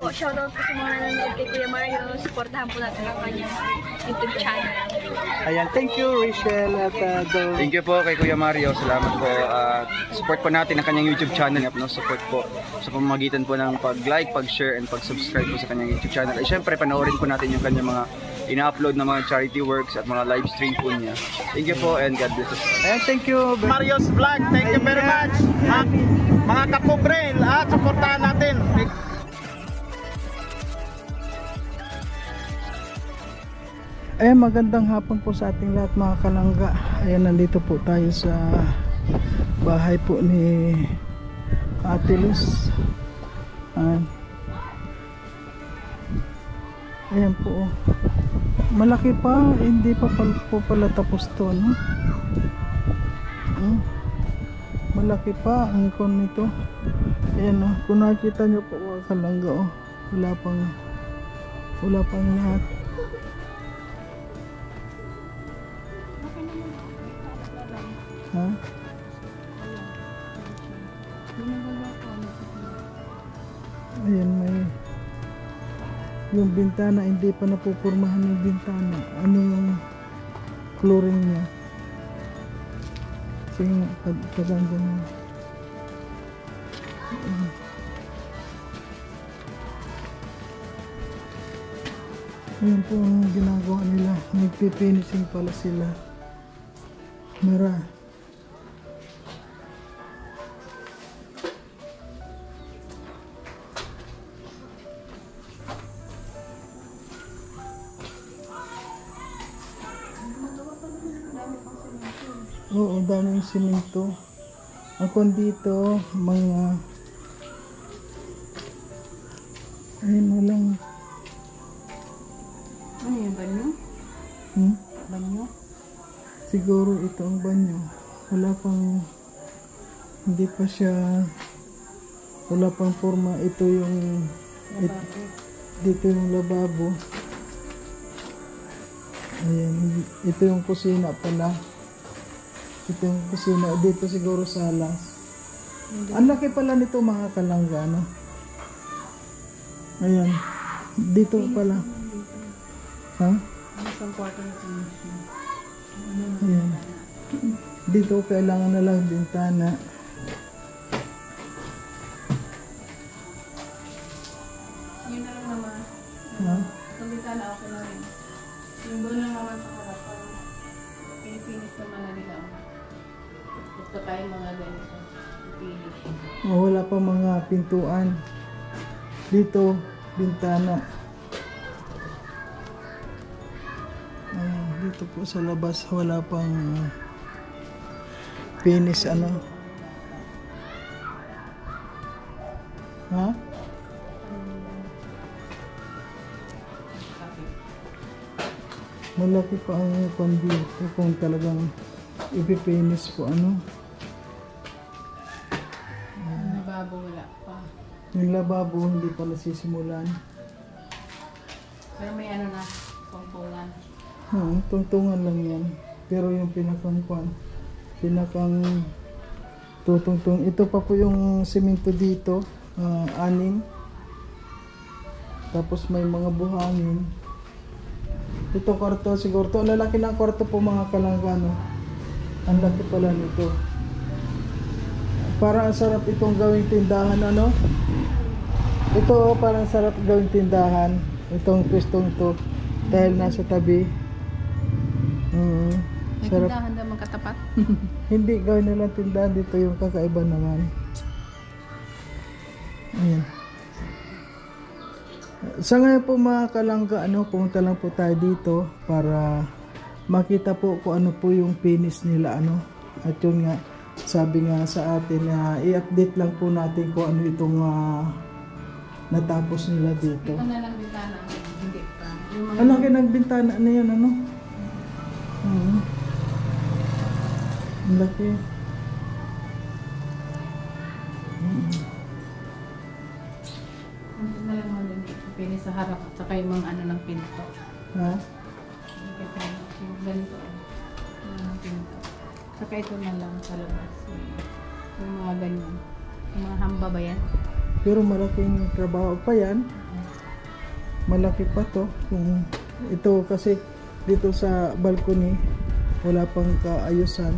Shoutout po sa mga nanonood kay Kuya Mario. Supportahan po natin ang kanyang YouTube channel. Ayan, thank you Rachel at Thank you po kay Kuya Mario. Salamat po. Support po natin ang kanyang YouTube channel. No? Support po sa pamamagitan po ng pag-like, pag-share, and pag-subscribe po sa kanyang YouTube channel. At syempre, panoorin po natin yung kanyang mga ina-upload na mga charity works at mga live stream po niya. Thank you po and God bless us. Ayan, thank you Mario's Vlog. Thank you very much. Mga kapobre, supportahan natin. Ayan, magandang hapon po sa ating lahat mga kalangga. Ayan, nandito po tayo sa bahay po ni Ate Luz. Ayan po. Malaki pa, hindi pa po pala tapos to, no? Malaki pa ang kon nito. Ayan, no? Kung nakita nyo po mga kalangga, oh, wala pang lahat. Ha? Ayan, may yung bintana, hindi pa napupurmahan yung bintana. Ano yung flooring niya? Sige nga, paganda na. Ayan po ang ginagawa nila. Nagpipinising pala sila. Mara. Oo, daming simento. Ako dito, mga ayun, walang Ano yung banyo? Banyo? siguro ito ang banyo. Wala pang, hindi pa siya, wala pang forma. Ito yung dito yung lababo. Ayan, ito yung kusina pala. Ito yung kusina. Dito siguro salas. Ang laki pala nito mga kalangga, no? Ayan. Dito pala. Ha? Isang kwarto na siya. Ayan. Dito kailangan na lang bintana. Yun na lang naman. Ha? Itong bintana ako na rin. Yung doon lang naman sa harap. Finish naman na nila. Gusto tayo mga ganito. Finish. Wala pa mga pintuan. Dito, bintana. Ayan, dito po sa labas wala pang finish ano. Ha? Malaki pa ang dito kung talagang ipipinish po ano. Lababo wala pa. Yung lababo hindi pa nasisimulan. Pero may ano na, pangpungan. Tungtungan lang yan. Pero yung pinakang tutungtong. Ito pa po yung simento dito. 6. Tapos may mga buhangin. Ito kwarto siguro. Ang lalaki ng kwarto po mga kalanggano. Ang laki pala nito. Parang sarap itong gawing tindahan, ano? Ito parang sarap gawing tindahan. Itong pwestong to. Dahil nasa tabi. May Sarap. tindahan daw magkatapat. Hindi, gawin nila tindahan. Dito yung kakaiba naman. Ayan. Sa ngayon po mga kalangga, pumunta lang po tayo dito para makita po kung ano po yung finish nila, ano. At yun nga, sabi nga sa atin na i-update lang po natin kung ano itong natapos nila dito. Ito na lang bintana. Hindi pa. Yung mga Ang laki ng bintana na yan, ano? Ang laki. Ano na lang mga pini sa harap at saka yung mga ano ng pinto. Ha? Yung ganito. Yung pinto. Saka ito na lang sa labas. Yung mga ganyan. Yung mga hamba ba yan? Pero malaking trabaho pa yan. malaki pa to. Kung ito kasi dito sa balcony wala pang kaayusan.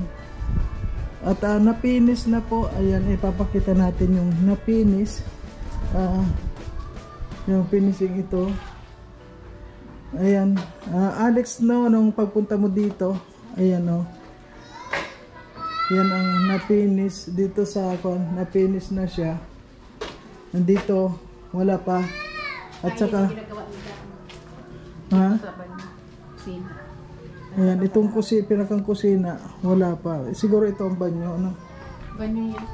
At napinis na po. Ayan, ipapakita natin yung napinis. Yung finishing ito. Ayan. Alex, no, nung pagpunta mo dito, ayan, no. Yan ang napinis dito sa napinis na siya. Nandito wala pa. At saka ha? Ayan, itong pinakang kusina wala pa. Siguro ito ang banyo, no? Banyo yan.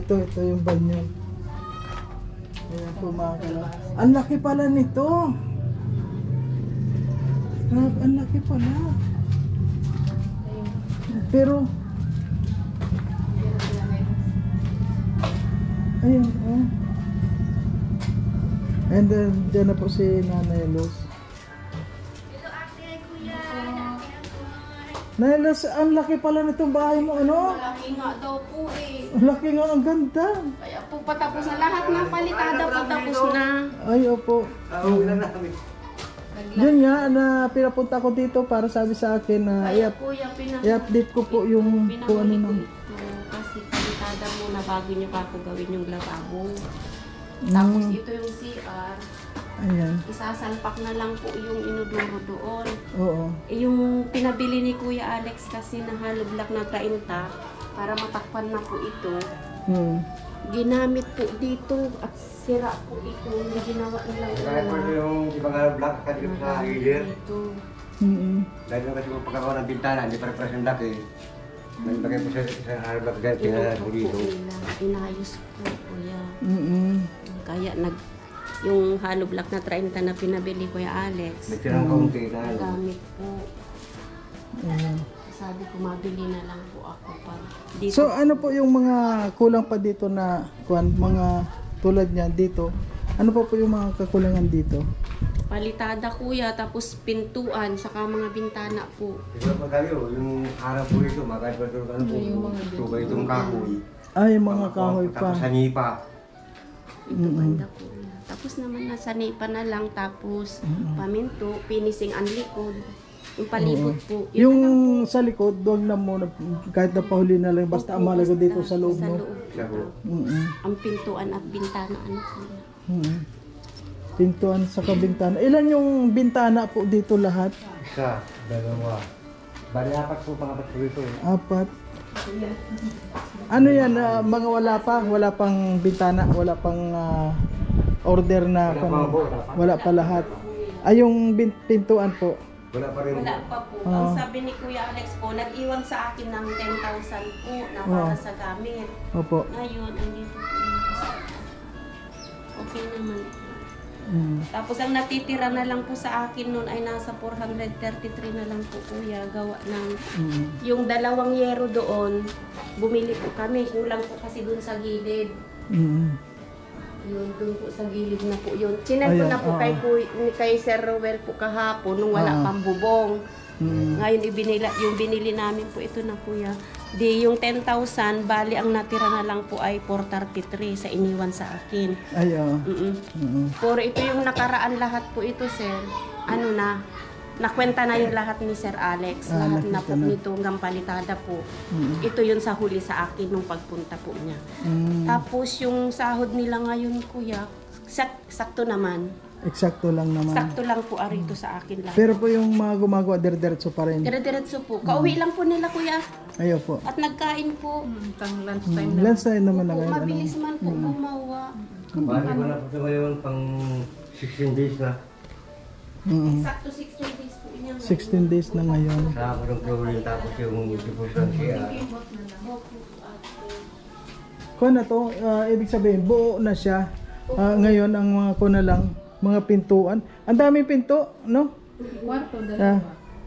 Ito yung banyo. Ayan po mga kala. Ang laki pala nito. Ang laki pala. Pero ayan, oh. And then, dyan na po si Nanay Luz. Nanay Luz, ang laki pala nitong bahay mo, ano? Malaki nga daw po eh. Ang laki nga, ang ganda. Kaya po patapos na lahat ng palitada po tapos na. Ay, opo. Yun nga, na pinapunta ko dito para sabi sa akin na Kaya kuya, i-update ko po yung kung ano nang. Kasi palitada muna bago nyo pa ako gawin yung lababo. Tapos ito yung CR. Ayan. Isasalpak na lang po yung inuduro doon. Oo. Yung pinabili ni Kuya Alex kasi na hollow block na 30 para matakpan na po ito. Ginamit po dito at sira po ito. Hindi ginawa nilang Kaya po yung ibang black kasi sa hilir. Dahil naman kasi kung pagkakawa ng bintana, hindi pare-pares yung black eh. Nagbagay po sa black dahil pinala po dito. Inayos po kuya. Kaya yung hollow block na 30 na pinabili Kuya Alex. Nagtirang kaunti na. Gamit po. Sabi ko mabili na lang po ako para dito. So ano po yung mga kulang pa dito na mga tulad niyan dito? Ano pa po yung mga kakulangan dito? Palitada kuya, tapos pintuan, saka mga bintana po. Ito pa kayo, yung harap po ito, makahit pa ito, ano po, tuba itong kahoy. Ay, mga kahoy pa. Tapos sa nipa. Ito banda po. Tapos naman nasa nipa na lang, tapos paminto, finishing ang likod. Yung palibot po. Yung sa likod, doon na muna, kahit na pahuli na lang, basta ang mahalaga dito sa loob mo. Siya po. Ang pintuan at bintana, ano po. Pintuan sa kabintana. Ilan yung bintana po dito lahat? Isa, dalawa. Bali, apat po, pangapat po ito. Apat. Ano yan, mga wala pang bintana, wala pang order na, wala pa lahat. Ay, yung pintuan po. Wala pa rin. Wala pa po. Ang sabi ni Kuya Alex po, nag-iwan sa akin ng 10,000 po na para sa gamit. Opo. Ngayon, andito po. Okay naman po. Tapos ang natitira na lang po sa akin noon ay nasa 433 na lang po kuya. Gawa ng yung dalawang yero doon, bumili po kami. Kulang po kasi doon sa gilid. Yun, doon po sa gilid na po yun. Chinek ko na po kay Sir Rowell po kahapon nung wala pang bubong. Ngayon yung binili namin po ito na kuya. Di yung 10,000, bali ang natira na lang po ay 433 sa iniwan sa akin. Ay, Puro ito yung nakaraan lahat po ito, sir. Ano na, nakwenta na yung lahat ni Sir Alex. Lahat na po nito hanggang palitada po. Ito yun sa huli sa akin nung pagpunta po niya. Tapos yung sahod nila ngayon, kuya, sakto naman. Eksakto lang naman. Sakto lang po arito sa akin lahat. Pero po yung mga gumagawa, dire-diretso pa rin. Dire-diretso po. Kauwi lang po nila, kuya. Ayaw po. At nagkain po. Lunch time na. Lunch time naman na Opo, ngayon. mabilis man po gumawa. Bali ko na po ito ngayon pang 16 days na. Sakto 16 days po niya. 16 days na ngayon. Sa parang flooring tapos yung devotion siya. Kung na to, ibig sabihin, buo na siya. Ngayon, ang mga kuna lang, mga pintuan. Ang daming pinto, no? Kwarto, dalawa.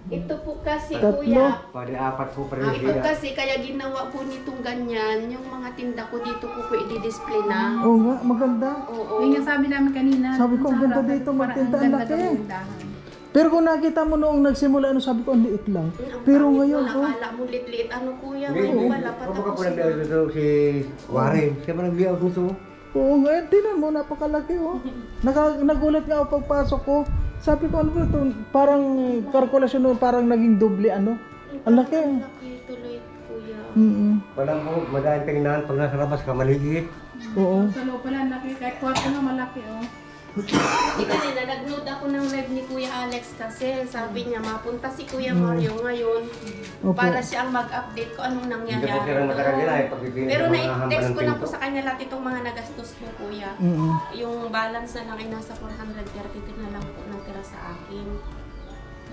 Ito po kasi Tatlo. kuya. Bali, apat po pa rin Ito siya. kasi kaya ginawa po nitong ganyan, yung mga tinda ko dito ko i-display na. Oo nga, maganda. Oo. Yung sabi namin kanina. Sabi ko, ang sa ganda harap, dito, parang magtinda, ang ang ganda laki. daw ng dahan. Pero kung nakita mo noong nagsimula, sabi ko, ang liit lang. Pero ngayon, Akala mo lit-lit. Ano kuya, Hindi, ngayon pala Kapag patapos po nag-layout nito si Warren. Siya ba nag-layout nito? oo ngayon, tinan mo, napakalaki oh. Nagulat nga ako pagpasok ko. Sabi ko, ano ba ito? Parang kalkulasyon nun, parang naging doble, ano? Ang laki. Ang laki tuloy, kuya. Walang po, madaling tingnan pag nasa labas ka, maliit. Oo. Sa loob pala, laki. Kahit kwarto nga malaki, oh. Hindi kanina, nag-load ako ng live ni Kuya Alex kasi sabi niya, mapunta si Kuya Mario ngayon Opo. para siya ang mag-update ko anong Hindi po nangyayari. silang matagal nila eh. Pagpipinit Pero ng mga hamba na-text ng ko na pinto. po sa kanya lahat itong mga nagastos ko, Kuya. Yung balance na lang ay nasa 432 na lang po natira sa akin.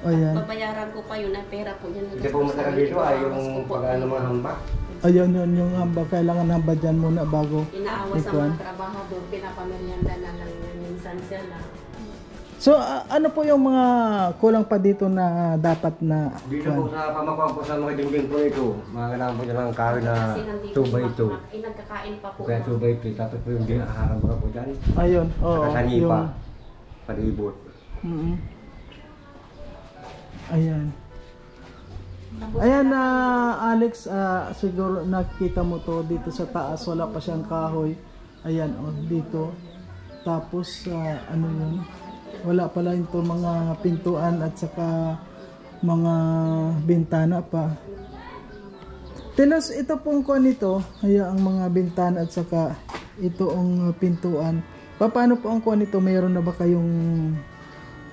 Ayan. Babayaran ko pa yun na pera po niya. Hindi po matagal dito ay yung pag-ano mga hamba. Ayun yun, yung hamba. Kailangan hamba dyan muna bago. Inaawa sa ikuan. mga trabahador, pinapamerienda na lang yun. Minsan siya lang. So, ano po yung mga kulang pa dito na dapat na Dito po sa pamakuha po sa mga dingding po ito, mga kailangan po nyo ng kahoy na Kasi nandito 2x2. nagkakain pa po. Kaya 2x2, tapos po yung haharap mga po dyan. Ayun, oo. Saka sanipa, Yung, palibot. ayan. Ayan na Alex, siguro nakikita mo to dito sa taas, wala pa siyang kahoy. Ayan, dito. Tapos, ano yun? Wala pala ito mga pintuan at saka mga bintana pa. Tinos, ito pong kuha nito, ang mga bintana at saka ito ang pintuan. Paano po ang kuha nito? Mayroon na ba kayong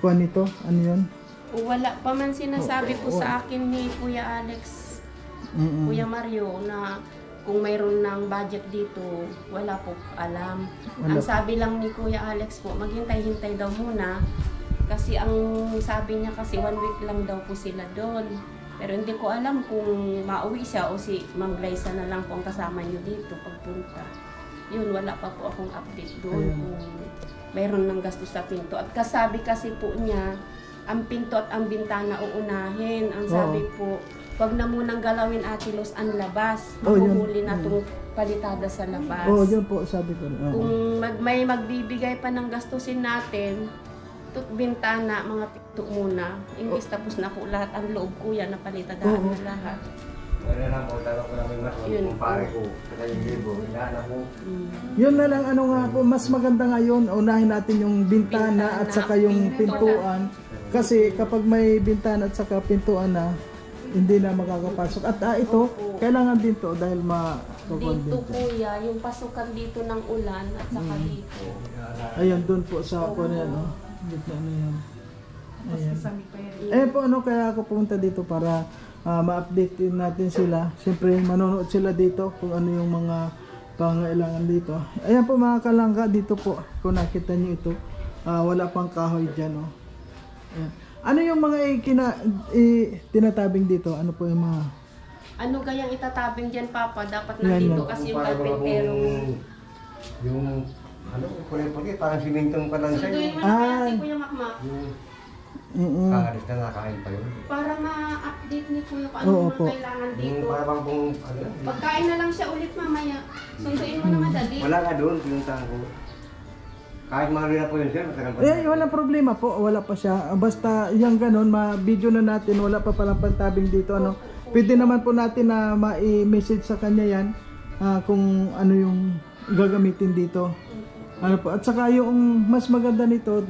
kuha nito? Ano yun? Wala pa man sinasabi po sa akin ni Kuya Alex, Kuya Mario, na kung mayroon ng budget dito, wala po alam. Ang sabi lang ni Kuya Alex po, maghintay-hintay daw muna. Kasi ang sabi niya kasi 1 week lang daw po sila doon. Pero hindi ko alam kung mauwi siya o si Ma'am Glyza na lang po ang kasama niyo dito pagpunta. Yun, wala pa po akong update doon kung mayroon ng gastos sa pinto. At kasabi kasi po niya, ang pinto at ang bintana uunahin. Ang sabi po, wag na munang galawin Ate Luz ang labas. Mahuhuli na itong palitada sa labas. Yun po, sabi ko. Kung may magbibigay pa ng gastusin natin, tut bintana, mga pinto muna. Imbis tapos na po lahat ang loob, kuya, na palitadaan na lahat. Wala lang po, talaga po namin mas Yun. kumpare ko. Sa kanyang libo, hinahan ako. Yun na lang, ano nga po, mas maganda ngayon, unahin natin yung bintana at saka yung pintuan. Kasi kapag may bintana at saka pintuan na, hindi na makakapasok. At ito, kailangan din to dahil Dito, kuya, yung pasukan dito ng ulan at saka dito. Ayan, doon po sa po na yan, gitna na yan. Ayan. Sasami pa yan. Po, kaya ako pumunta dito para ma-update din natin sila. Siyempre, manonood sila dito kung ano yung mga pangailangan dito. Ayan po mga kalangga, dito po, kung nakita nyo ito, wala pang kahoy dyan, Ayan. Ano yung mga tinatabing dito? Ano po yung mga... Ano kayang itatabing dyan, Papa? Dapat nandito kasi yung carpentero. Yung, ano, puli-puli, parang simintong pa lang siya. Sunduin mo na kaya si Kuya Makmak. Kakalis na nakain pa yun. Para ma-update ni Kuya kung ano mga kailangan Yung dito. parang kung, ano, Pagkain na lang siya ulit mamaya. Sunduin mo na madali. wala nga doon, pinuntahan ko. Kahit mahali na po yun, sir, matagal pa. walang problema po, wala pa siya. Basta yung ganun, ma-video na natin, wala pa palang pantabing dito. Pwede naman po natin na ma-message sa kanya yan kung ano yung gagamitin dito. At saka yung mas maganda nito,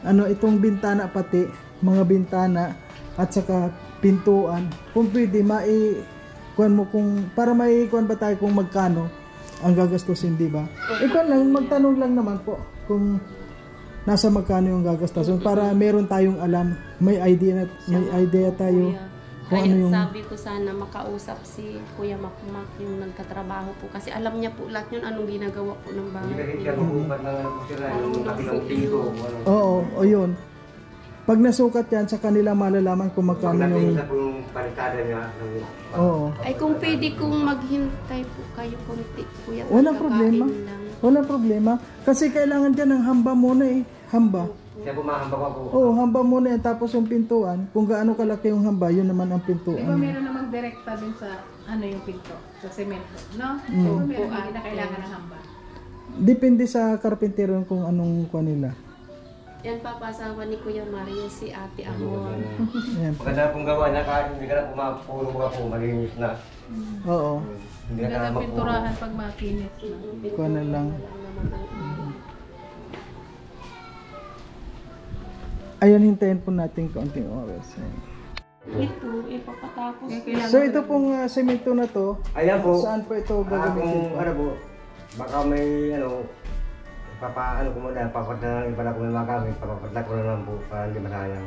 itong bintana pati, mga bintana at saka pintuan. Kung pwede, kuan mo para may kuan ba tayo kung magkano ang gagastusin, di ba? Ikaw lang, magtanong lang naman po kung nasa magkano yung gagastusin para meron tayong alam, may idea tayo kung Kaya ano yung... sabi ko sana makausap si Kuya Makmak yung nagkatrabaho po kasi alam niya po lahat yun anong ginagawa po ng Hindi bahay. kasi siya mabukat ng ano po sila, yung kabilang pinto. Oo, yun. Pag nasukat yan, sa kanila malalaman kung magkano yung... Sa pong palitada niya. Oo. Ay kung pwede kong maghintay po kayo konti, Kuya. Walang pagkakain problema. lang. Walang problema. Kasi kailangan dyan ng hamba muna Hamba. Siya pumahamba ko po. Oo, hamba muna yan. Tapos yung pintuan, kung gaano kalaki yung hamba, yun naman ang Di ba pintuan. meron namang direkta din sa yung pinto? Sa semento, no? So, meron hindi na kailangan ng hamba. Depende sa karpentero kung anong kuha nila. Yan papasawa ni Kuya Mario si Ate Amor. Ayan. Maganda pong gawa na kahit hindi ka na pumapuro ka po, malinis na. Oo. Hindi Hindi ka na na magpuro. pinturahan pag makinis na. Kuha na lang. Ayun, hintayin po natin kaunting oras. Ayan. Ito, ipapatapos. So ito pong semento na to, Ayan po. saan po ito Kung gagamitin po? ano po, baka may ano, ano ko muna, papat na lang iba na ko may magamit, papapadla ko na lang po para hindi masayang.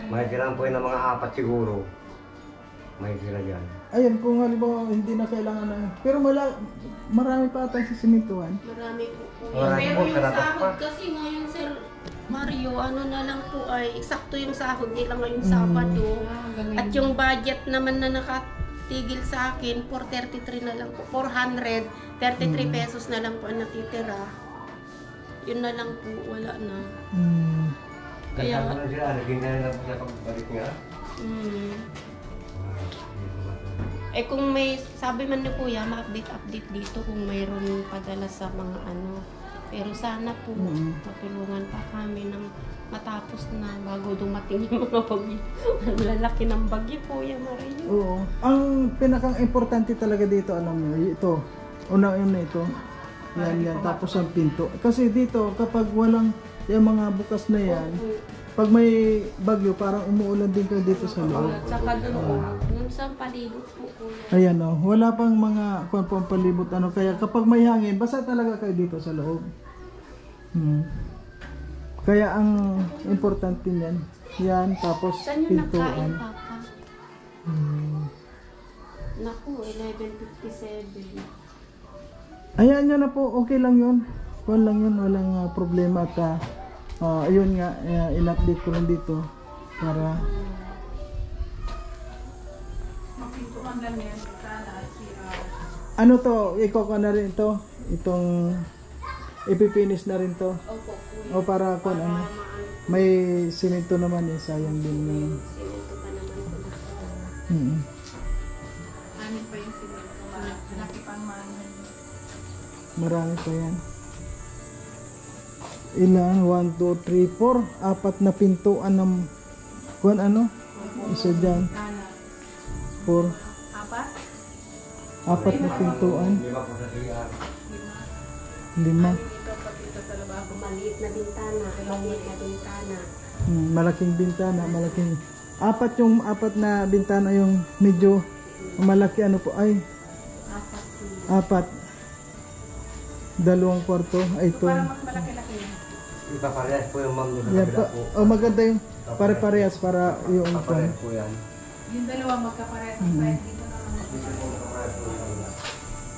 May kailangan po yun ng mga 4 siguro. May kailangan dyan. Ayun, kung halimbawa hindi na kailangan na. Pero marami pa ata sa sementuhan. Marami po po. Marami Pero po, yung karapat sahod pa. kasi ngayon, Sir Mario, ano na lang po ay, eksakto yung sahod nila ngayong Sabado. At yung budget naman na nakatigil sa akin, 433 na lang po. 433 pesos na lang po ang natitira. Yun na lang po, wala na. Kaya ko na sila, naging na lang po sa pagbalik nga. Eh kung may, sabi man ni Kuya, ma-update dito kung mayroon padala sa mga ano. Pero sana po, matulungan pa kami ng matapos na bago dumating yung mga bagyo. Ang lalaki ng bagyo, Kuya Mario. Oo. Ang pinakang importante talaga dito, alam niyo, ito. Una-una ito. Yan. Tapos ang pinto. Kasi dito, kapag walang yung mga bukas na yan, pag may bagyo, parang umuulan din kayo dito sa loob. At saka dun sa palibot po, Kuya. Ayan o, wala pang mga kung palibot ano. Kaya kapag may hangin, basta talaga kayo dito sa loob. Kaya ang importante niyan, yan, tapos Saan yung nagkain, pintuan. Papa? Naku, 11:57. Ayan nyo na po, okay lang yun. Kuwan lang yun, walang problema. At ayun nga, in-update ko lang dito para Mapintuan lang yan. Sana ano to, iko na rin to, itong ipipinish na rin to. Opo, Kuya. O para kung ano, may simento naman eh, sayang din na. Sinento pa naman po na. Anin pa yung simento. Malaki pang manon. Marami pa yan. Ilan? 1, 2, 3, 4. 4 na pintuan ng kung ano? Isa dyan. 4. Apat? 4 na pintuan. 5 po sa CR. 5. Dito pag dito sa lababo. Maliit na bintana, maliit na bintana. Malaking bintana, malaking. 4 yung 4 na bintana yung medyo malaki ano po ay Apat po. 4. 2 kwarto ay ito. Parang mas malaki-laki yan. Ipaparehas po yung ma'am doon sa Yan kabila pa. po. Oh, maganda yung pare-parehas para yung Ipaparehas po yan. Yung dalawa magkapares. Dito naman. Dito po ipaparehas po yung kabila.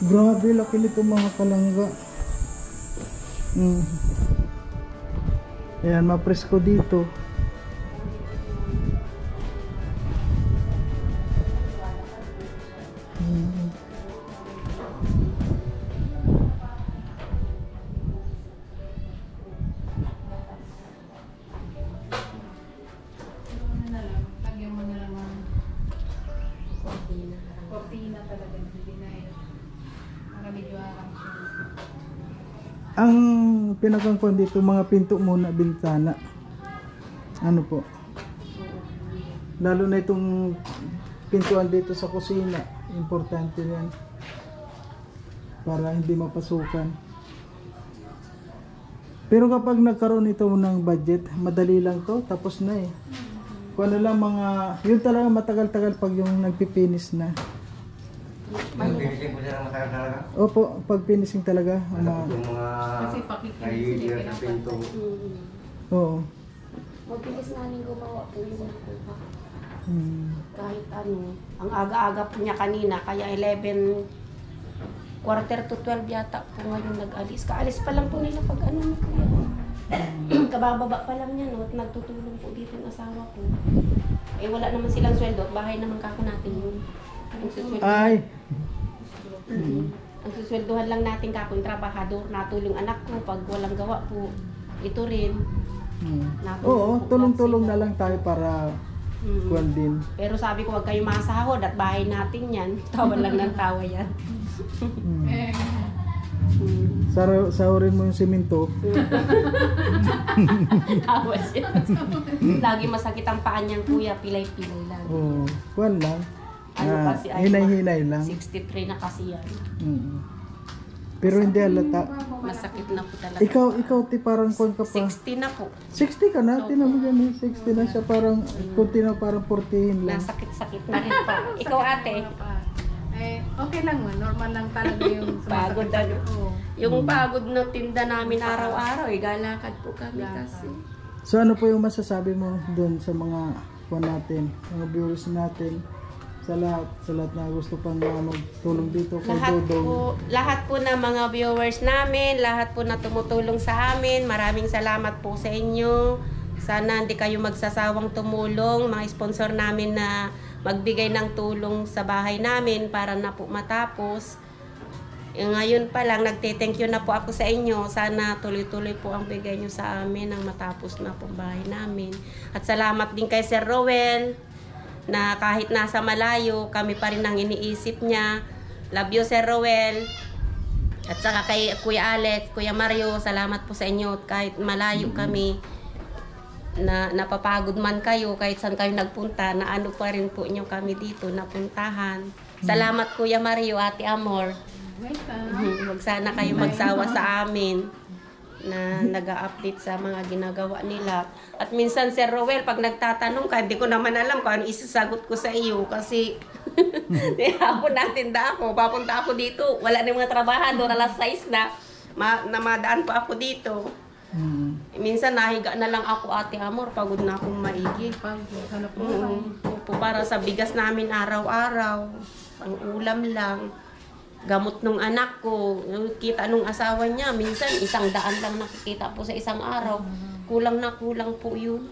Grabe, laki nito mga kalangga. Ayan, mapresko dito. Ano na lang. Lagyan mo na lang ng Cortina. cortina talaga. Hindi na yun. Para medyo aram siya. Ang pinakangkuhan dito, mga pinto muna, bintana. Ano po? Lalo na itong pintuan dito sa kusina. Importante yan. Para hindi mapasukan. Pero kapag nagkaroon ito ng budget, madali lang to, tapos na eh. Kung ano lang mga, yun talaga matagal-tagal pag yung nagpipinis na. Yung finishing po siya ng matagal talaga. Opo, pag finishing talaga. Ano po yung mga Kasi pakikinis nahihigil niya, sa pinto. Oo. Mabilis namin gumawa po yung nakuha. Kahit ano, ang aga-aga po niya kanina, kaya 11, quarter to 12 yata po ngayon nag-alis. Kaalis pa lang po nila pag ano na po yan. Kabababa pa lang niya, no? At nagtutulong po dito yung asawa ko. Eh wala naman silang sweldo at bahay naman kako natin yun. Ang susweldo. Ay, Ang susweldohan lang natin kako yung trabahador, natulong anak ko pag walang gawa po. Ito rin. oo, tulong-tulong na lang tayo para kuwan din. Pero sabi ko, wag kayo masahod at bahay natin yan. Tawa lang ng tawa yan. Sahurin mo yung simento. Tawa siya. Lagi masakit ang paa niyang kuya, pilay-pilay lang. Oo, kuwan lang. Ano kasi ay Hinay-hinay lang. 63 na kasi yan. Pero hindi halata. Masakit na po talaga. Ikaw ti parang kon ka pa. 60 na po. 60 ka na, tinan mo yan, 60 na siya, parang kunti na parang 40 lang. Nasakit-sakit na rin pa. Ikaw ate. Okay lang man. Normal lang talaga yung Pagod sumasakit. ano. Oo. Yung pagod na tinda namin araw-araw, galakad po kami kasi. So ano po yung masasabi mo doon sa mga natin, mga viewers natin, sa lahat na gusto pang magtulong dito kay Dodong? Lahat po na mga viewers namin, lahat po na tumutulong sa amin, maraming salamat po sa inyo. Sana hindi kayo magsasawang tumulong, mga sponsor namin na magbigay ng tulong sa bahay namin para na po matapos. Ngayon pa lang, nagte-thank you na po ako sa inyo. Sana tuloy-tuloy po ang bigay nyo sa amin nang matapos na po bahay namin. At salamat din kay Sir Rowel na kahit nasa malayo, kami pa rin ang iniisip niya. Love you, Sir Rowel. At saka kay Kuya Alex, Kuya Mario, salamat po sa inyo. Kahit malayo kami, na napapagod man kayo, kahit saan kayo nagpunta, na ano pa rin po inyo kami dito napuntahan. Salamat Kuya Mario, Ate Amor. Huwag sana kayo magsawa sa amin na nag-a-update sa mga ginagawa nila. At minsan, Sir Rowel, pag nagtatanong ka, hindi ko naman alam kung ano isasagot ko sa iyo kasi hapon natin ako, papunta ako dito, wala na mga trabahador, alas 6 na, namadaan pa ako dito. Minsan nahiga na lang ako, Ate Amor, pagod na akong maigi. Upo para sa bigas namin araw-araw, ang ulam lang. Gamot nung anak ko, kita nung asawa niya, minsan 100 lang nakikita po sa isang araw. Kulang na kulang po yun.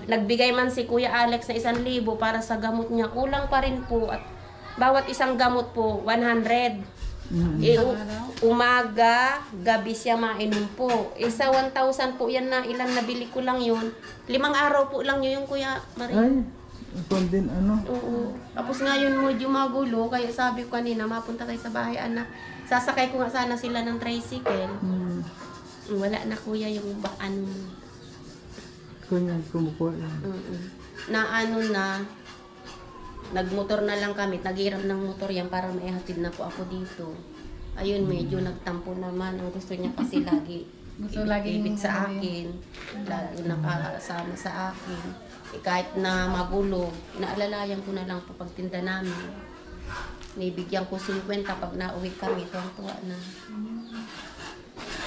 Nagbigay man si Kuya Alex na 1,000 para sa gamot niya, kulang pa rin po. At bawat isang gamot po, 100. Umaga, gabi siya mainom po. Isa 1,000 po yan na ilan nabili ko lang yun. 5 araw po lang yun, Kuya Marie. Ay, ito din ano. Oo. Tapos ngayon medyo magulo, kaya sabi ko kanina, mapunta tayo sa bahay, anak. Sasakay ko nga sana sila ng tricycle. Wala na kuya yung baan. Kanya kumukuha yan. Na ano na, nagmotor na lang kami, naghiram ng motor yan para maihatid na po ako dito. Ayun, medyo nagtampo naman. Ang gusto niya kasi lagi ibit sa akin. Lagi nakasama sa akin. Kahit na magulo, naalalayan ko na lang po pagtinda namin. Nibigyan ko 50 pag nauwi kami, tuwa na.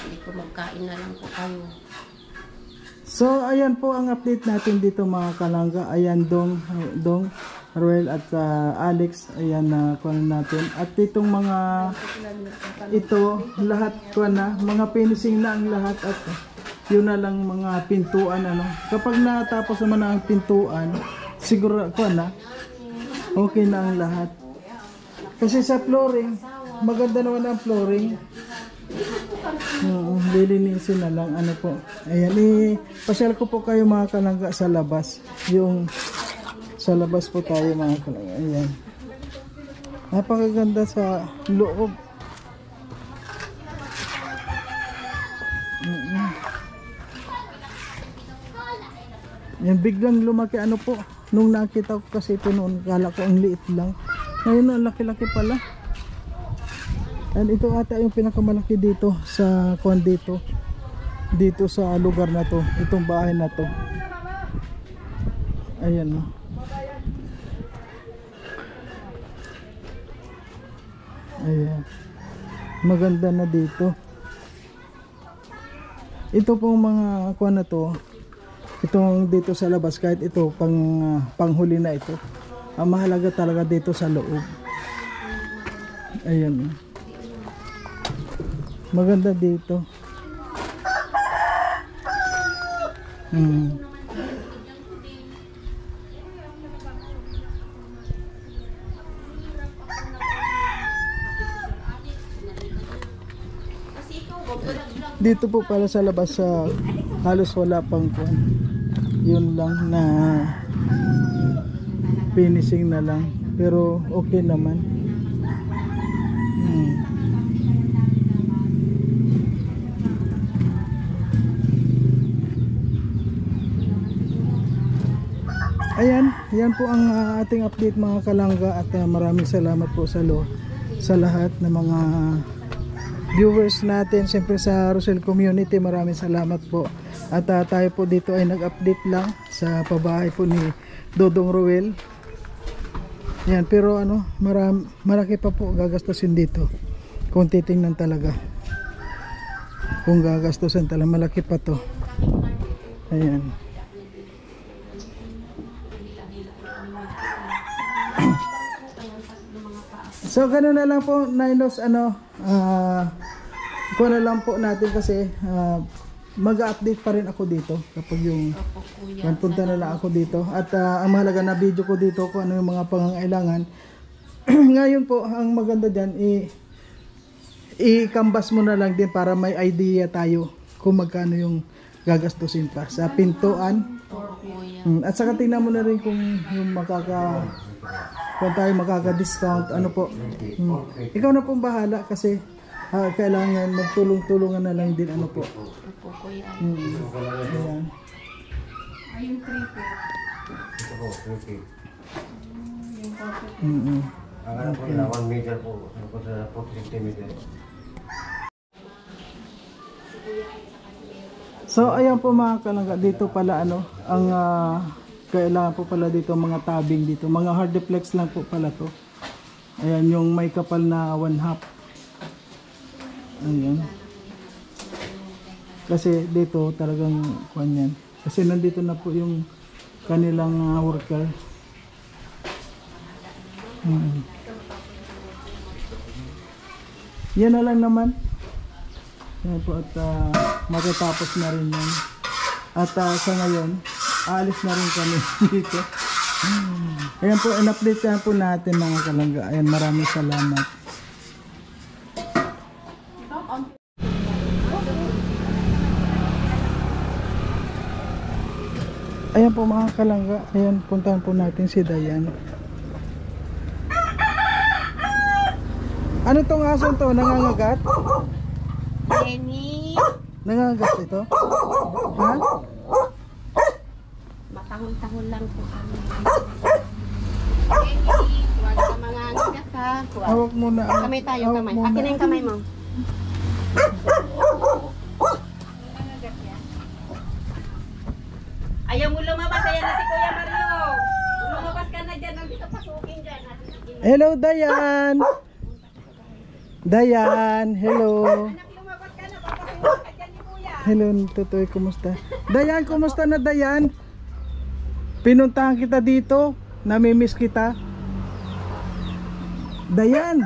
Hindi ko magkain na lang po kayo. So, ayan po ang update natin dito mga kalangga. Ayan, Dong, Roel at Alex. Ayan na kuha natin. At itong mga ito, lahat kuha na. Mga finishing na ang lahat at yun na lang mga pintuan ano. Kapag natapos naman ang pintuan, siguro kuha na. Okay na ang lahat. Kasi sa flooring, maganda naman ang flooring. Lilinisin na lang ano po. Ayan, pasyal ko po kayo mga kalangga sa labas. Yung sa labas po tayo mga kalangga. Ayan. Napakaganda sa loob. Yan, biglang lumaki ano po. Nung nakita ko kasi ito noon, kala ko ang liit lang. Ngayon ang laki-laki pala. And ito ata yung pinakamalaki dito sa kuan dito sa lugar na to, itong bahay na to. Ayan no. Ayan. Maganda na dito. Ito pong mga kuan na to. Itong dito sa labas, kahit ito panghuli na ito. Ang mahalaga talaga dito sa loob. Ayan. Maganda dito. Dito po pala sa labas sa halos wala pang kuan. Yun lang na finishing na lang, pero okay naman. Ayan, yan po ang ating update mga kalangga at maraming salamat po sa sa lahat ng mga viewers natin, siyempre sa Rosel Community, maraming salamat po. At tayo po dito ay nag-update lang sa pabahay po ni Dodong Ruel. Yan, pero ano, malaki pa po gagastusin dito kung titingnan talaga. Kung gagastusin talaga, malaki pa to. Ayan. So ganoon na lang po, Ninos, ano, kuha na lang po natin kasi mag-update pa rin ako dito kapag yung punta na lang ako dito. At ang mahalaga na video ko dito kung ano yung mga pangangailangan. Ngayon po, ang maganda dyan, i-canvas mo na lang din para may idea tayo kung magkano yung gagastusin pa sa pintuan. At saka tingnan mo na rin kung yung kung tayo makaka-discount, ano po. Ikaw na pong bahala kasi kailangan magtulong-tulungan na lang din, ano po. Ayan. Ayun, 3 feet. Ito po, 3 feet. Yung 4 feet. Ang ano po nila, 1 meter po. Ano po sa 40 centimeter. So ayan po mga kalangga, dito pala ano, ang kailangan po pala dito mga tabing dito, mga hard deflex lang po pala to. Ayan yung may kapal na 1/2. Ayan. Kasi dito talagang kuan yan. Kasi nandito na po yung kanilang worker. Yan na lang naman. Yan po at matatapos na rin yan. At sa ngayon, aalis na rin kami dito. Ayan po, in-update na po natin mga kalangga. Ayan, maraming salamat. Ayan po mga kalangga. Ayan, puntahan po natin si Dayan. Ano tong aso to? Nangangagat? Jenny, Nangangagat ito? Ha? matahol-tahol lang po kami. Jenny, huwag ka mangangagat ha. Hawak muna. Kamay tayo, Hawak kamay. muna. Akin na yung kamay mo. Ayaw mo lumabas, ayan na si Kuya Mario. Lumabas ka na dyan, nandito pasukin dyan. Hello, Dayan! Dayan, hello! Anak, lumabas ka na, papasukin ka dyan ni Kuya. Hello, Tutoy, kumusta? Dayan, kumusta na Dayan? Pinuntahan kita dito, namimiss kita. Dayan!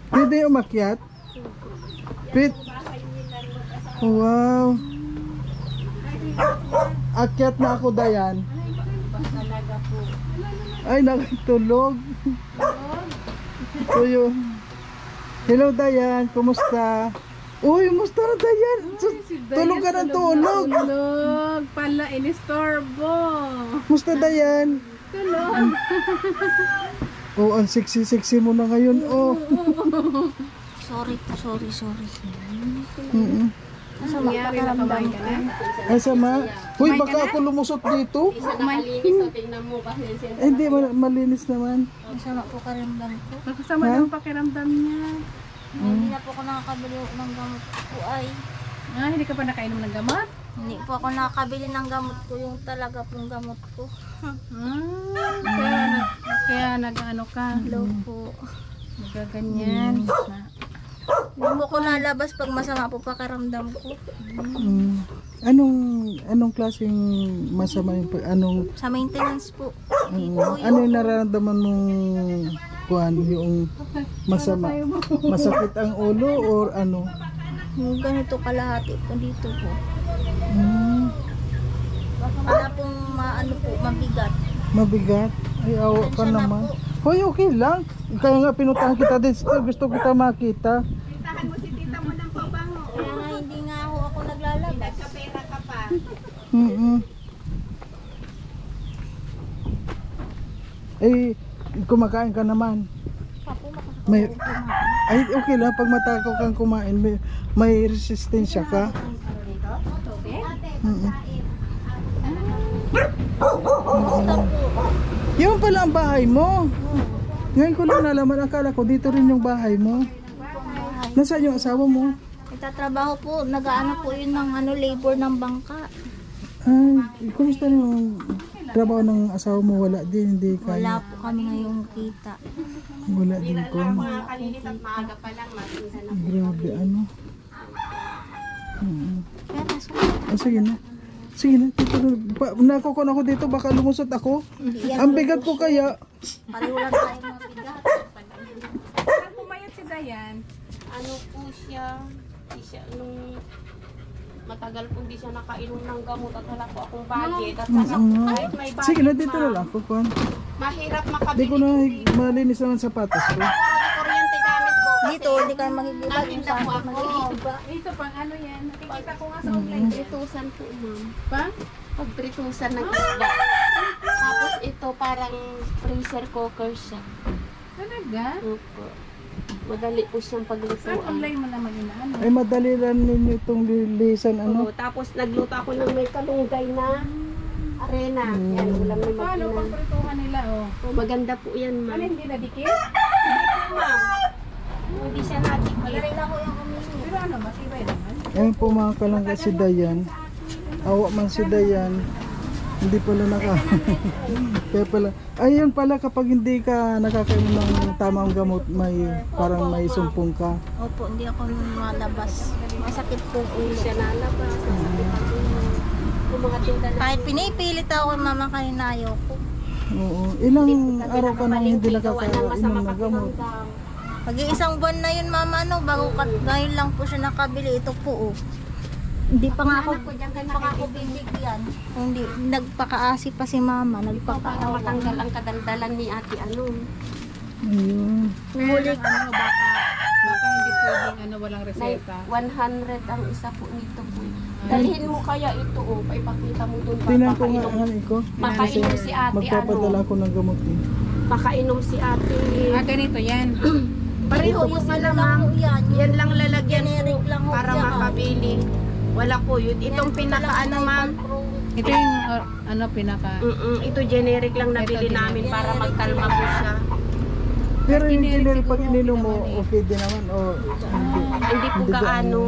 Pwede umakyat? Wow! Akyat na ako, Dayan. Ay, nakatulog. Ito yun. Hello, Dayan. Kumusta? Uy, kumusta na, Dayan? Tulog ka ng tulog. Tulog pala, inistorbo. Kumusta, Dayan? Tulog. Oh, ang sexy-sexy mo na ngayon. Oh. Sorry. Nangyari na kamay ka na. Ay, sama. Uy, baka ako lumusot dito. Isa nakalinis, so tingnan mo kasi siya. Eh, hindi, malinis naman. Masama po karamdam ko. Nakasama yung pakiramdam niya. Hindi na po ako nakakabili ng gamot ko ay. Hindi ka pa nakainom ng gamot? Hindi po ako nakakabili ng gamot ko, yung talaga pong gamot ko. Kaya nag-ano ka? Low po. Nagaganyan. Hindi po ako nalabas pag masama po pakiramdam ko. Anong klaseng masama yung anong Sa maintenance po. ano yung nararamdaman mong kuan yung masama? Masakit ang ulo or ano? Yung ganito kalahati po dito po. Hmm, Wala pong mabigat. mabigat. Ay, awa ka Pasensya na naman. po. Hoy, okay lang. Kaya nga pinuntahan kita dito. Gusto kita makita. Kaya nga hindi nga ako naglalabas. Kapera ka pa. Eh, kumakain ka naman. Papo makakakain May, po na. ay, okay lang. Pag matakaw kang kumain, may resistensya ka. Basta po. Yun pala ang bahay mo. Ngayon ko lang nalaman, akala ko dito rin yung bahay mo. Nasaan yung asawa mo? Nagtatrabaho po, nag-ano po yun ng labor ng bangka. Ay, kumusta yung trabaho ng asawa mo? Wala din, hindi Wala kaya. po kami ngayong kita. Wala din ko. Mga kalinis at maaga pa lang, matinda na. Grabe, ano. Kaya pasok. Sige na. Sige na, dito na. Nakukon ako dito, baka lumusot ako. Ang bigat ko kaya. Pareho lang tayo mabigat. Saan pumayat si Dayan? Ano po siya, di siya nung matagal po hindi siya nakainom ng gamot at wala po akong budget. At saka kahit may budget, Sige na, dito na lang ako, Kwan. mahirap Hindi makabili. ko na malinis naman sapatos ko. Kuryente gamit ko kasi Dito, hindi kayo makikita yung natinda po sa ako. Dito pang ano yan? Nakikita ko nga sa online. Pritusan po, ma'am. Pa? Pag pritusan ng isda. Tapos ito parang freezer cooker siya. Talaga? Opo. Madali po siyang Saan paglutuan. online mo naman inaano? Ay, madali lang ninyo itong lilisan, ano. Oo, tapos nagluto ako ng may kalunggay na arena. Yan, ulam ni Paano Magina. pang prituhan nila, oh? Oh, maganda po yan, Ano, ma'am. hindi nadikit? Ma'am, hindi siya natikit. Madali lang ko yung kumihin. Pero ano, matibay naman. Ayun po mga kalangga si Dayan. Awa man si Dayan. Hindi pala Kaya pala. Ayun pala kapag hindi ka nakakainom ng tamang gamot, parang may sumpong ka. Opo, hindi ako malabas. Masakit po ang Hindi ulo. siya nalabas. Nasakit ang ulo. Kung mga tinda na. Kahit pinipilit ako mama kanina ayoko. Oo. Ilang araw ka nang hindi nakakainom ng gamot? Pag-iisang buwan na yun mama bago ngayon lang po siya nakabili. Ito po Hindi pa nga ako bibigyan. Hindi, nagpakaasi pa si mama. Para Nagpapaawa. matanggal ang kadaldalan ni ate ano. Ayun. Huli Ano, baka hindi pwedeng walang reseta. 100 ang isa po nito po. Dalhin mo kaya ito paipakita mo doon. Tinan ko nga ano ko. Makainom si ate Magpapadala ako ng gamot eh. Makainom si ate. Ganito yan. Pareho po sila ma'am. Yan lang lalagyan Generic po lang ho para yan. makabili. Wala po yun. Itong pinakaano ma'am. Ito yung pinaka... Ito generic lang nabili namin para magkalma po siya. Pero yung generic pag ininom mo, okay din naman o hindi? Hindi po gaano.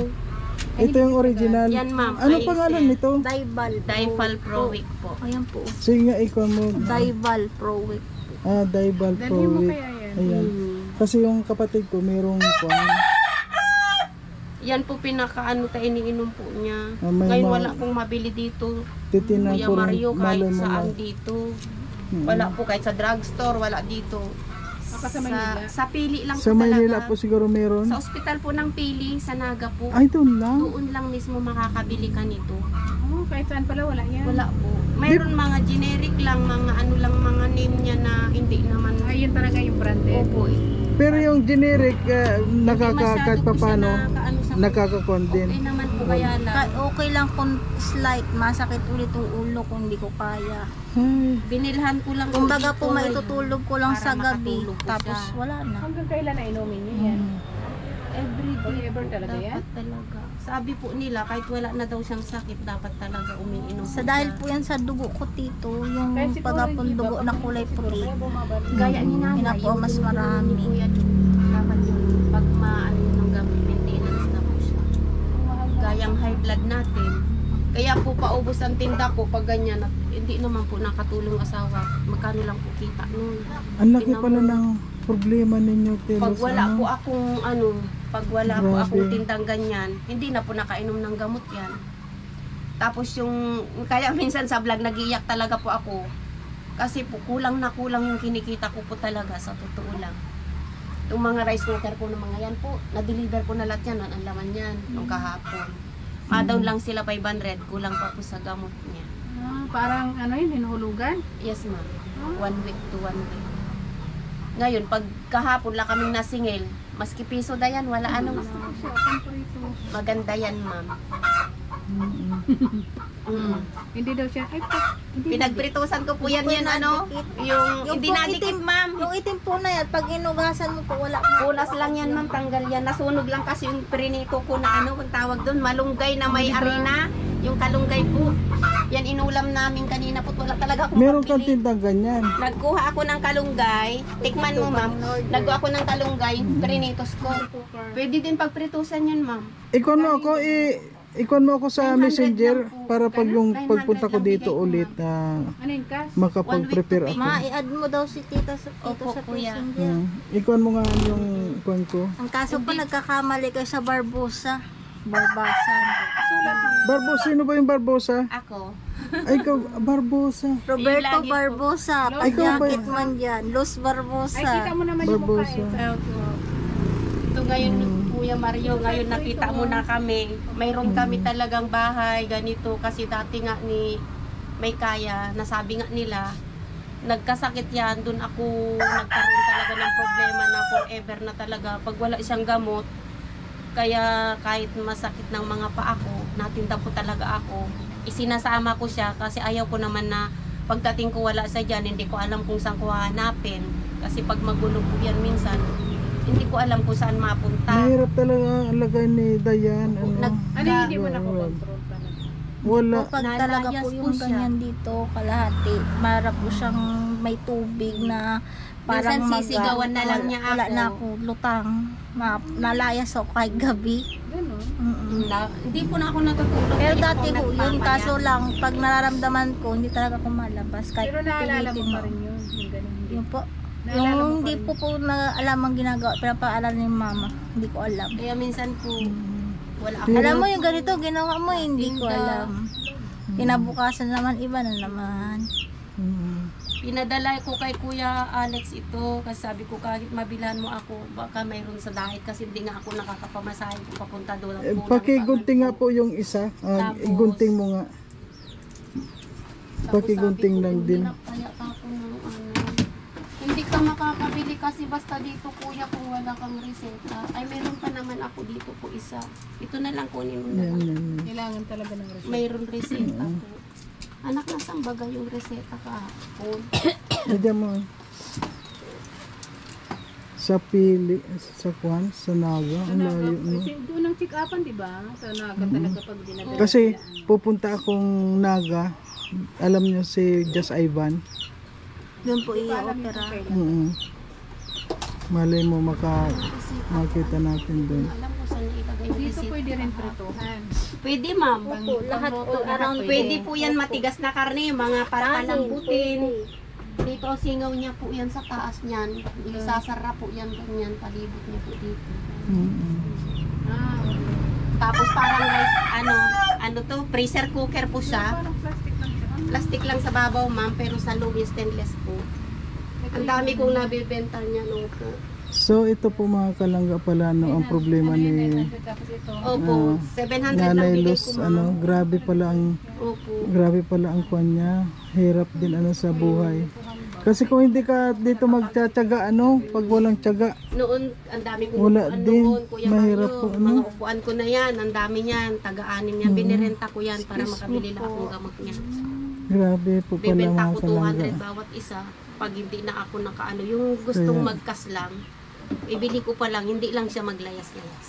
Ito yung original. Yan ma'am. Ano Ay, pangalan nito? Difal Pro Week po. Ayan po. Sige nga, ikaw mo. Dival Pro Week. Dival Dalhin Pro mo Week. kaya yan. Ayan. Kasi yung kapatid ko, merong kwan. Yan po pinakaano tayo iniinom po niya. May Ngayon wala pong mabili dito. Titinan Kuya ko rin. Mario Malay kahit mo saan na. dito. Wala po kahit sa drugstore, wala dito. Baka sa Maynila. Sa Pili lang Sa po Maynila talaga. po siguro meron. Sa ospital po ng Pili, sa Naga po. Ay, doon lang. Doon lang mismo makakabili ka nito. Oh, kahit saan pala wala yan. Wala po. Mayroon mga generic lang, mga ano lang, mga name niya na hindi naman. Ayun talaga yung branded. Opo. Pero yung generic, Masyado kahit po pa siya paano, nakakaano sa nakakakon din. Okay naman po kaya lang. Okay lang kung slight, masakit ulit yung ulo kung hindi ko kaya. Ay, Binilhan ko lang. Kumbaga po ito maitutulog ko lang para sa gabi, makatulog po tapos siya. wala na. Hanggang kailan na inumin niyo yan? Everyday. Forever talaga yan? Dapat talaga. Sabi po nila, kahit wala na daw siyang sakit, dapat talaga umiinom Sa po dahil siya. po yan sa dugo ko tito, yung Kaya siguro pagapon yung iba, dugo na kulay puti. Gaya ni nanay, Yun na po ang mas marami. Ni Kuya Jun, dapat yun, pag maano yun ng gamit, maintenance na po siya. Gayang high blood natin. Kaya po paubos ang tinda ko pag ganyan, at hindi naman po nakatulong asawa. Magkano lang po kita nun. ang laki pala ng problema ninyo, Telos. Pag wala po akong pag wala po Grabe. akong tindang ganyan, hindi na po nakainom ng gamot yan. Tapos kaya minsan sa vlog nagiiyak talaga po ako. Kasi po kulang na kulang yung kinikita ko po talaga sa totoo lang. Yung mga rice cooker ko ng mga yan po, na-deliver ko na lahat yan, ang laman yan, nung kahapon. Down lang sila 500, kulang pa po sa gamot niya. Parang hinuhulugan? Yes ma'am, 1 week to 1 week. Ngayon, pag kahapon lang kaming nasingil, maski piso na yan, wala maganda yan ma'am. Hindi daw siya, ay, Pinagpritusan ko po yan yung ano, yung hindi nadikit, ma'am. Yung itim po na yan, pag inugasan mo po, wala po. Punas lang yan, ma'am, tanggal yan. Nasunog lang kasi yung prinito ko na ano, kung tawag doon, malunggay na may arena. Yung kalunggay po. Yan inulam namin kanina po. Wala talaga akong Meron kang pabili. tindang ganyan. Nagkuha ako ng kalunggay. Tikman mo, ma'am. Nagkuha ako ng kalunggay. Prinitos ko. Pwede din pagpritusan yun, ma'am. Ikon mo ako sa 900 messenger lang po. para pag yung 900 pagpunta ko lang dito bigay ko, ulit ano yun, Kas? makapag-prepare ako. Ma, i-add mo daw si tita sa Opo, sa kuya. messenger. Ikon mo nga yung kwan ko. Ang kaso po, nagkakamali kayo sa Barbosa. Barbasan. Barbosa, sino ba yung Barbosa? Ako. Ay, ikaw, Barbosa. Roberto Lagi po. Barbosa. Ay, ikaw ba Pag-jacket yun? man dyan. Los Ay, Barbosa. kita mo naman yung mukha Barbosa. Ito ngayon, Kuya Mario, ngayon nakita mo na kami. Mayroon kami talagang bahay, ganito. Kasi dati nga ni may kaya, nasabi nga nila, nagkasakit yan, dun ako nagkaroon talaga ng problema na forever na talaga. Pag wala siyang gamot, kaya kahit masakit ng mga paa ko, natinda po talaga ako. Isinasama ko siya kasi ayaw ko naman na pagdating ko wala siya dyan, hindi ko alam kung saan ko hahanapin. Kasi pag magulo po yan minsan, hindi ko alam kung saan mapunta. Mahirap talaga ang lagay ni Dayan. Ano? Ano hindi mo nakokontrol pa na? Wala. O pag talaga po Nalayas po yung siya. ganyan dito, kalahati, marap po siyang may tubig na parang Minsan sisigawan na lang niya wala ako. na ako lutang. Nalayas ako kahit gabi. Gano'n. Hindi po na ako natutulog. Pero Hindi dati ako po, yun nagpapayat. kaso lang, pag nararamdaman ko, hindi talaga ako malabas. Kahit Pero naalala mo pilitin pa rin yun. Yung ganun. Yun po. Naalala mo Yung pa hindi rin. po na alam ang ginagawa, pero paalala ni mama, hindi ko alam. Kaya minsan po, wala ako. Alam mo yung ganito, ginawa mo, hindi ko Tinda. alam. Kinabukasan naman, iba na naman. Pinadala ko kay Kuya Alex ito kasi sabi ko kahit mabilhan mo ako, baka mayroon sa dahit kasi hindi nga ako nakakapamasahe kung papunta doon. Pakigunting nga po yung isa. Tapos, Igunting mo nga. Pakigunting lang din. Kaya ako ng ano, hindi ka makakabili kasi basta dito kuya kung wala kang reseta. Ay meron pa naman ako dito po isa. Ito na lang kunin mo na Yan, lang. yan, yan. Kailangan talaga ng reseta. Mayroon reseta po. Anak, nasang bagay yung reseta kahapon? Nandiyan mo. Sa pili, sa kwan, sa naga. Ang layo, no? Kasi doon ang check-upan, di ba? Sa naga talaga pag dinadala. Kasi pupunta akong naga. Alam niyo si Just Ivan. Yun po i-opera. Malay mo makita natin doon. Alam ko saan ilagay yung Dito reseta. pwede rin prituhan. Pwede ma'am. Opo, lahat po around Pwede po yan matigas na karne, mga para palambutin. Dito ang singaw niya po yan sa taas niyan. Isasara po yan ganyan, palibot niya po dito. Ah, Tapos parang rice, ano to, pressure cooker po siya. parang plastic lang siya. Plastic lang sa babaw ma'am, pero sa loob yung stainless po. Ang dami kong nabibenta niya no po. So ito po mga kalangga pala no, ang problema ni Tapos ito. Opo, 700 lang Nanay bigay Luz, ko ma'am. grabe pala ang kwan niya. Hirap din sa buhay. Kasi kung hindi ka dito magtsatsaga pag walang tsaga, Noon, ang dami kong Wala upuan din. noon, Kuya Mahirap Mario. po, Mga upuan ko na yan, ang dami niyan, taga-anim niyan. Binirenta ko yan para makabili lang akong gamot niya. grabe po pala Bibenta mga ko kalangga. 200 bawat isa. Pag hindi na ako nakaano, yung gustong Kaya- magkas lang, ibili ko pa lang, hindi lang siya maglayas-layas.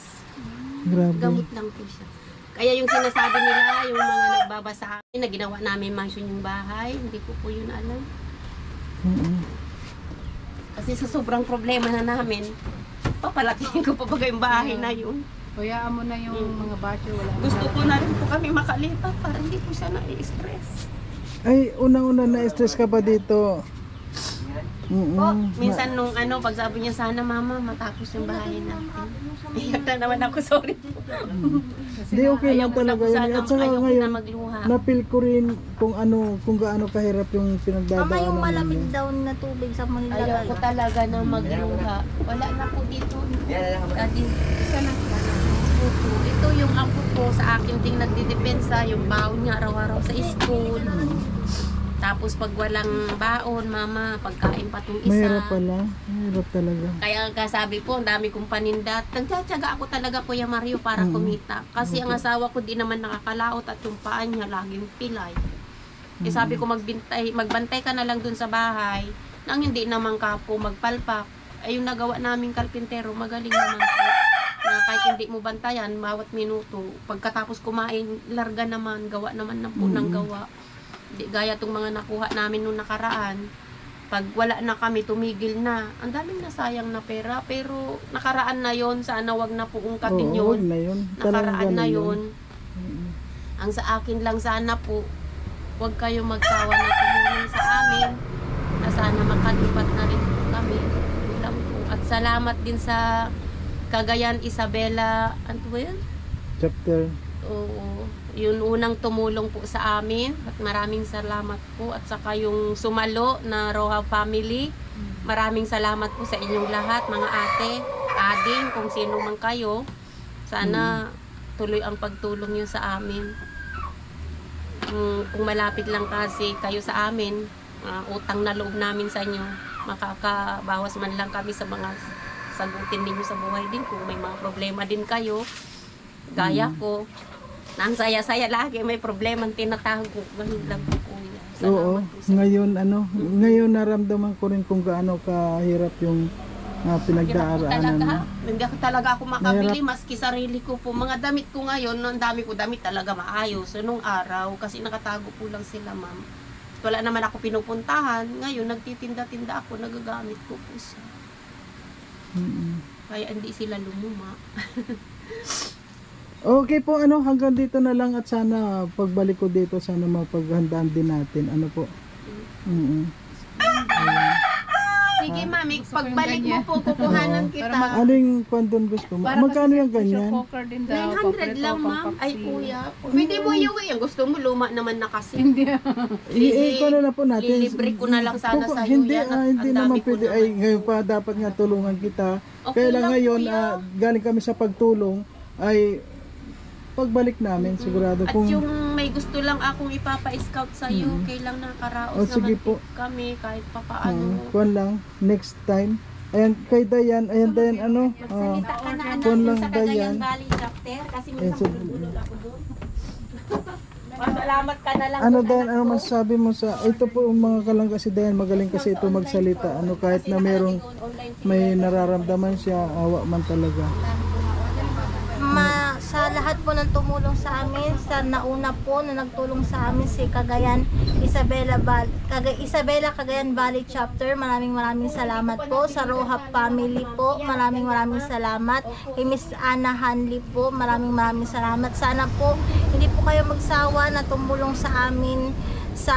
Grabe. Gamot lang po siya. Kaya yung sinasabi nila, yung mga nagbabasa akin, na ginawa namin mansion yung bahay, hindi ko po yun alam. Kasi sa sobrang problema na namin, papalakihin ko pa ba yung bahay na yun. Kuyaan mo na yung mga basyo. Wala na. Gusto ko na rin po kami makalipat para hindi po siya na-stress. Ay, unang-una na-stress ka pa dito. Minsan nung pag sabi niya sana mama matapos yung bahay natin. Iyak na naman ako, sorry po. Di okay lang talaga yun. At saka ayaw ko ngayon, na magluha. napil ko rin kung gaano kahirap yung Mama, yung pinagdadaanan malamig ninyo. daw na tubig sa mga Ayaw ko nilagay. talaga na magluha. Wala na po dito. Daddy, isa lang. Opo. Ito yung ako po sa akin ding nagdidepensa, yung baon niya araw-araw sa school. Tapos pag walang baon, mama, pagkain pa itong isa. Mahirap pala. Mahirap talaga. Kaya kasabi po, ang dami kong paninda. Nagtsatsaga ako talaga, Kuya Mario, para kumita. Kasi ang asawa ko di naman nakakalaot at yung paan niya laging pilay. Eh sabi ko, magbantay ka na lang dun sa bahay. Nang hindi naman ka po magpalpak. Ay yung nagawa naming kalpintero, magaling naman po. Na kahit hindi mo bantayan, bawat minuto. Pagkatapos kumain, larga naman, gawa naman na po ng gawa. Di gaya tong mga nakuha namin nung nakaraan. Pag wala na kami, tumigil na. Ang daming nasayang na pera. Pero nakaraan na yon, sana wag na po ungkatin yun. Na yun. Nakaraan na yon. Ang sa akin lang sana po, wag kayo magsawa na tumulong sa amin. Na sana makalipat na rin po kami. Yun lang po. At salamat din sa Cagayan Isabela, ano ba yun? Chapter. Oo. Yun unang tumulong po sa amin at maraming salamat po at saka yung sumalo na Roja family, maraming salamat po sa inyong lahat, mga ate, ading, kung sino man kayo. Sana tuloy ang pagtulong nyo sa amin. Kung malapit lang kasi kayo sa amin, utang na loob namin sa inyo, makakabawas man lang kami sa mga sagutin ninyo sa buhay din. Kung may mga problema din kayo, gaya ko, ang saya-saya lagi, may problema tinatago. Ganun lang po, Kuya. Oo, ngayon ngayon naramdaman ko rin kung gaano kahirap yung pinagdaraanan mo. Hindi talaga ako makabili, maski sarili ko po. Mga damit ko ngayon, ang dami ko damit talaga maayos. So, nung araw, kasi nakatago po lang sila, ma'am. Wala naman ako pinupuntahan. Ngayon, nagtitinda-tinda ako, nagagamit ko po siya. Kaya hindi sila lumuma. Okay po, hanggang dito na lang at sana pagbalik ko dito, sana mapaghandaan din natin. Ano po? Sige, mami, pagbalik mo po, kukuhanan kita. Ano yung kondon gusto mo? Magkano yung ganyan? 900 lang, ma'am. Ay, Kuya. Pwede mo iuwi. Ang gusto mo, luma naman na kasi. I-ano na po natin. Lilibre ko na lang sana sa iyo Hindi, yan. hindi naman pwede. Ay, ngayon pa dapat nga tulungan kita. Okay Kaya lang lang, ngayon, Kuya. galing kami sa pagtulong, ay pagbalik namin, sigurado At kung... yung may gusto lang akong ipapa-scout sa iyo, kailang nakaraos sige naman po. kami kahit papaano. Kuwan lang, next time. Ayan, kay Dayan, Dayan, Salita ka na kuwan lang, sa Dayan. Cagayan Valley chapter kasi Ayan, minsan bulol ako doon. Salamat ka na lang. Dayan, masasabi mo sa... Ito po yung mga kalangga si Dayan, magaling kasi ito magsalita. Kahit na may nararamdaman siya, awa man talaga. Sa lahat po ng tumulong sa amin, sa nauna po na nagtulong sa amin si Cagayan Isabela Cagayan Valley Chapter, maraming salamat po. Sa Roja family po, maraming salamat. Kay Miss Ana Hanley po, maraming salamat. Sana po hindi po kayo magsawa na tumulong sa amin sa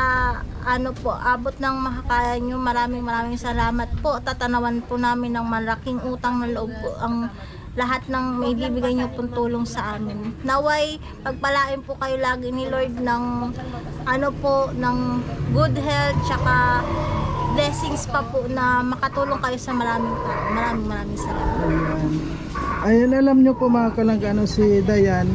abot ng makakaya nyo. Maraming salamat po. Tatanawan po namin ng malaking utang na loob po ang lahat ng may bibigay nyo pong tulong sa amin. Naway, pagpalain po kayo lagi ni Lord ng ng good health, tsaka blessings pa po na makatulong kayo sa maraming tao. Maraming salamat. Ayan, alam nyo po mga kalangga, si Dayan,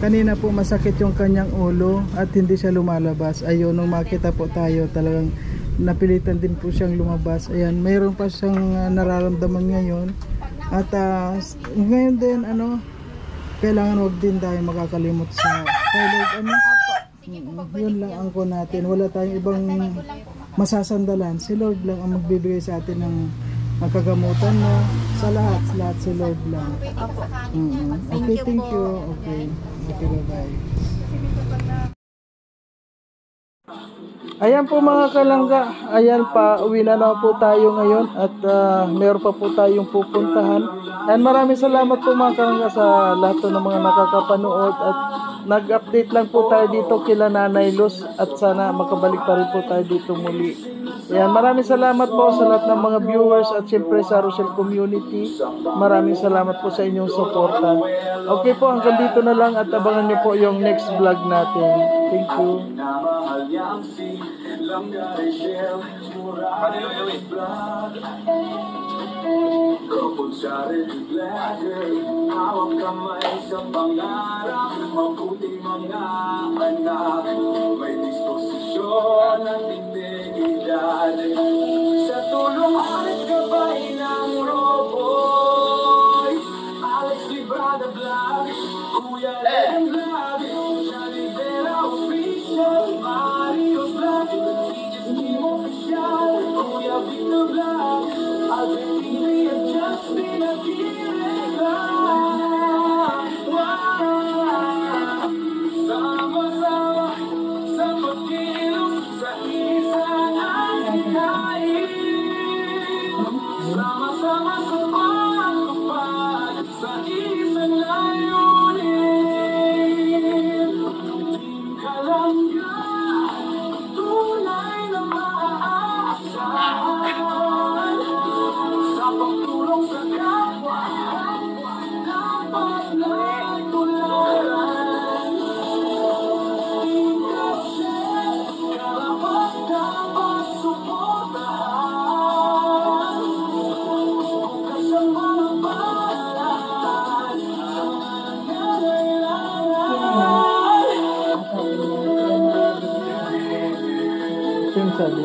kanina po masakit yung kanyang ulo at hindi siya lumalabas. Ayun, nung makita po tayo, talagang napilitan din po siyang lumabas. Ayan, mayroon pa siyang nararamdaman ngayon. At ngayon din, kailangan wag din tayo makakalimot sa Lord. Yun lang ang ko natin. Wala tayong ibang masasandalan. Si Lord lang ang magbibigay sa atin ng kagamutan mo. Sa lahat si Lord lang. Okay, thank you. Okay, bye-bye. Ayan po mga kalangga, ayan pa, uwi na po tayo ngayon at meron pa po tayong pupuntahan. And maraming salamat po mga kalangga sa lahat ng mga nakakapanood at nag-update lang po tayo dito kila Nanay Luz at sana makabalik pa rin po tayo dito muli. Ayan, maraming salamat po sa lahat ng mga viewers at siyempre sa Rochelle community. Maraming salamat po sa inyong suporta. Okay po, hanggang dito na lang at abangan niyo po yung next vlog natin. Thank you. Hallelujah. Kapag charity ladder, hawak kamay sa pangarap, mabuting mga anak, may disposisyon at integridad. Sa tulong at gabay ng Roboy, Alex Librada Vlog, Kuya Len Vlog, Johnny Vera Official, Mario Vlog, CJ's Team Official, Kuya Victor Vlog, Alvin TV at Justin Aguilera. Sama-sama sa pagkilos sa isang adhikain, sama-sama sa pagtupad sa isang layunin. Team Kalangga, tunay na maaasahan, sa pagtulong sa kapwa, dapat nagtularan. Team Kapsel, karapat dapat suportahan, bukas ang mga balat sa mga nangangailangan. Sing sabi.